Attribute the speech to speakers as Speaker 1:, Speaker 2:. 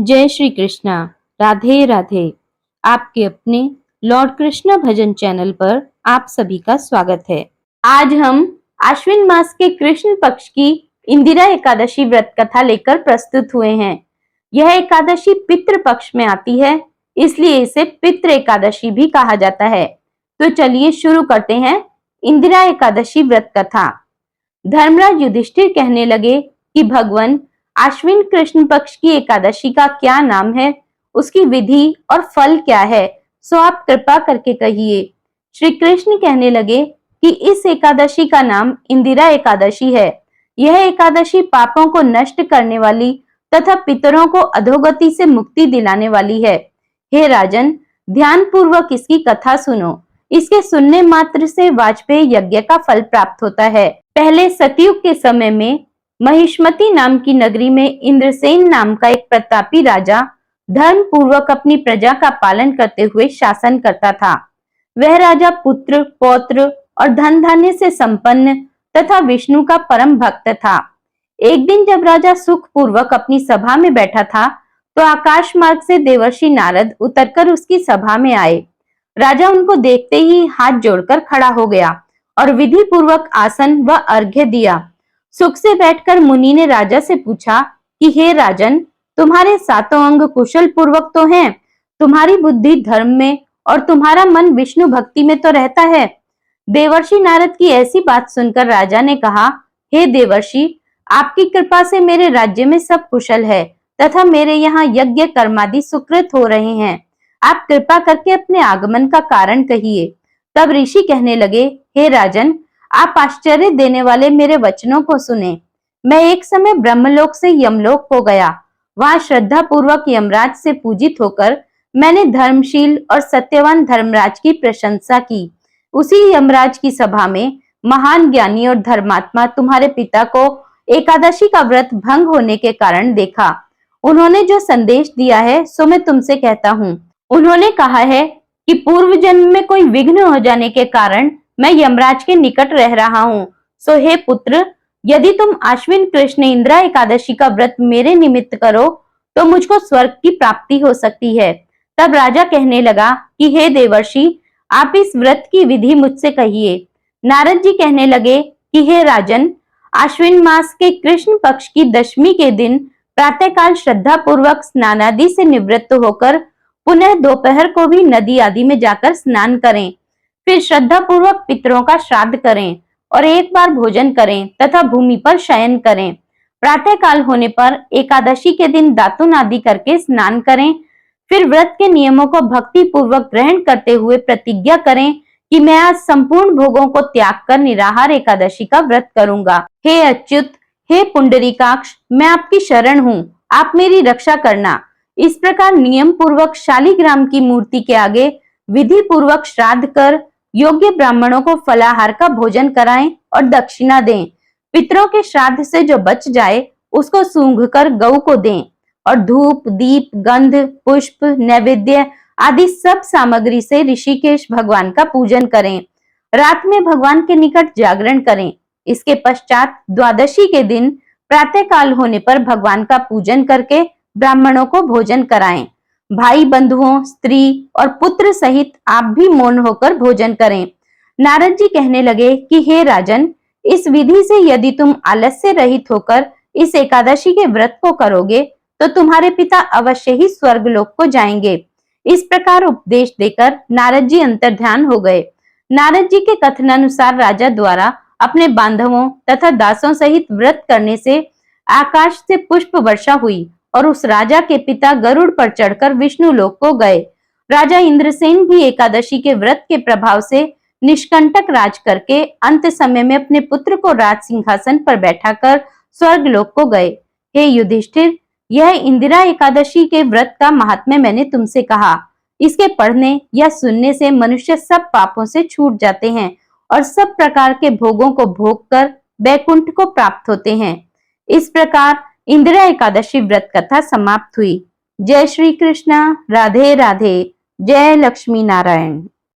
Speaker 1: जय श्री कृष्णा। राधे राधे। आपके अपने लॉर्ड कृष्णा भजन चैनल पर आप सभी का स्वागत है। आज हम आश्विन मास के कृष्ण पक्ष की इंदिरा एकादशी व्रत कथा लेकर प्रस्तुत हुए हैं। यह एकादशी पितृ पक्ष में आती है, इसलिए इसे पितृ एकादशी भी कहा जाता है। तो चलिए शुरू करते हैं इंदिरा एकादशी व्रत कथा। धर्मराज युधिष्ठिर कहने लगे कि भगवान, आश्विन कृष्ण पक्ष की एकादशी का क्या नाम है, उसकी विधि और फल क्या है, सो आप कृपा करके कहिए। श्री कृष्ण कहने लगे कि इस एकादशी का नाम इंदिरा एकादशी है। यह एकादशी पापों को नष्ट करने वाली तथा पितरों को अधोगति से मुक्ति दिलाने वाली है। हे राजन, ध्यान पूर्वक इसकी कथा सुनो। इसके सुनने मात्र से वाजपेयी यज्ञ का फल प्राप्त होता है। पहले सतयुग के समय में महिष्मती नाम की नगरी में इंद्रसेन नाम का एक प्रतापी राजा धर्म पूर्वक अपनी प्रजा का पालन करते हुए शासन करता था। वह राजा पुत्र, पौत्र और धन धान्य से संपन्न तथा विष्णु का परम भक्त था। एक दिन जब राजा सुख पूर्वक अपनी सभा में बैठा था, तो आकाश मार्ग से देवर्षि नारद उतरकर उसकी सभा में आए। राजा उनको देखते ही हाथ जोड़कर खड़ा हो गया और विधि पूर्वक आसन व अर्घ्य दिया। सुख से बैठकर मुनि ने राजा से पूछा कि हे राजन, तुम्हारे सातों अंग कुशल पूर्वक तो हैं, तुम्हारी बुद्धि धर्म में और तुम्हारा मन विष्णु भक्ति में तो रहता है। देवर्षि नारद की ऐसी बात सुनकर राजा ने कहा, हे देवर्षि, आपकी कृपा से मेरे राज्य में सब कुशल है तथा मेरे यहाँ यज्ञ कर्मादि सुकृत हो रहे हैं। आप कृपा करके अपने आगमन का कारण कहिए। तब ऋषि कहने लगे, हे राजन, आप आश्चर्य देने वाले मेरे वचनों को सुने। मैं एक समय ब्रह्मलोक से यमलोक हो गया। वहां श्रद्धा पूर्वक यमराज से पूजित होकर मैंने धर्मशील और सत्यवान धर्मराज की प्रशंसा की। उसी यमराज की सभा में महान ज्ञानी और धर्मात्मा तुम्हारे पिता को एकादशी का व्रत भंग होने के कारण देखा। उन्होंने जो संदेश दिया है सो मैं तुमसे कहता हूँ। उन्होंने कहा है कि पूर्व जन्म में कोई विघ्न हो जाने के कारण मैं यमराज के निकट रह रहा हूँ। सो हे पुत्र, यदि तुम आश्विन कृष्ण इंदिरा एकादशी का व्रत मेरे निमित्त करो तो मुझको स्वर्ग की प्राप्ति हो सकती है। तब राजा कहने लगा कि हे देवर्षि, आप इस व्रत की विधि मुझसे कहिए। नारद जी कहने लगे कि हे राजन, आश्विन मास के कृष्ण पक्ष की दशमी के दिन प्रातःकाल श्रद्धा पूर्वक स्नानादि से निवृत्त होकर पुनः दोपहर को भी नदी आदि में जाकर स्नान करें। फिर श्रद्धा पूर्वक पितरों का श्राद्ध करें और एक बार भोजन करें तथा भूमि पर शयन करें। प्रातः काल होने पर एकादशी के दिन दातुन आदि करके स्नान करें। फिर व्रत के नियमों को भक्ति पूर्वक ग्रहण करते हुए प्रतिज्ञा करें कि मैं आज संपूर्ण भोगों को त्याग कर निराहार एकादशी का व्रत करूंगा। हे अच्युत, हे पुंडरीकाक्ष, मैं आपकी शरण हूँ, आप मेरी रक्षा करना। इस प्रकार नियम पूर्वक शालिग्राम की मूर्ति के आगे विधि पूर्वक श्राद्ध कर योग्य ब्राह्मणों को फलाहार का भोजन कराएं और दक्षिणा दें। पितरों के श्राद्ध से जो बच जाए उसको सूंघ कर गऊ को दें और धूप, दीप, गंध, पुष्प, नैवेद्य आदि सब सामग्री से ऋषिकेश भगवान का पूजन करें। रात में भगवान के निकट जागरण करें। इसके पश्चात द्वादशी के दिन प्रातः काल होने पर भगवान का पूजन करके ब्राह्मणों को भोजन कराएं। भाई बंधुओं, स्त्री और पुत्र सहित आप भी मौन होकर भोजन करें। नारद जी कहने लगे कि हे राजन, इस विधि से यदि तुम आलस्य रहित होकर इस एकादशी के व्रत को करोगे तो तुम्हारे पिता अवश्य ही स्वर्गलोक को जाएंगे। इस प्रकार उपदेश देकर नारद जी अंतर्ध्यान हो गए। नारद जी के कथनानुसार राजा द्वारा अपने बांधवों तथा दासों सहित व्रत करने से आकाश से पुष्प वर्षा हुई और उस राजा के पिता गरुड़ पर चढ़कर विष्णु लोक को गए। राजा इंद्रसेन भी एकादशी के व्रत के प्रभाव से निष्कंटक राज करके अंत समय में अपने पुत्र को राज सिंहासन पर बैठाकर स्वर्ग लोक को गए। हे युधिष्ठिर, यह इंदिरा एकादशी के व्रत का महात्म्य मैंने तुमसे कहा। इसके पढ़ने या सुनने से मनुष्य सब पापों से छूट जाते हैं और सब प्रकार के भोगों को भोग कर बैकुंठ को प्राप्त होते हैं। इस प्रकार इंदिरा एकादशी व्रत कथा समाप्त हुई। जय श्री कृष्णा। राधे राधे। जय लक्ष्मी नारायण।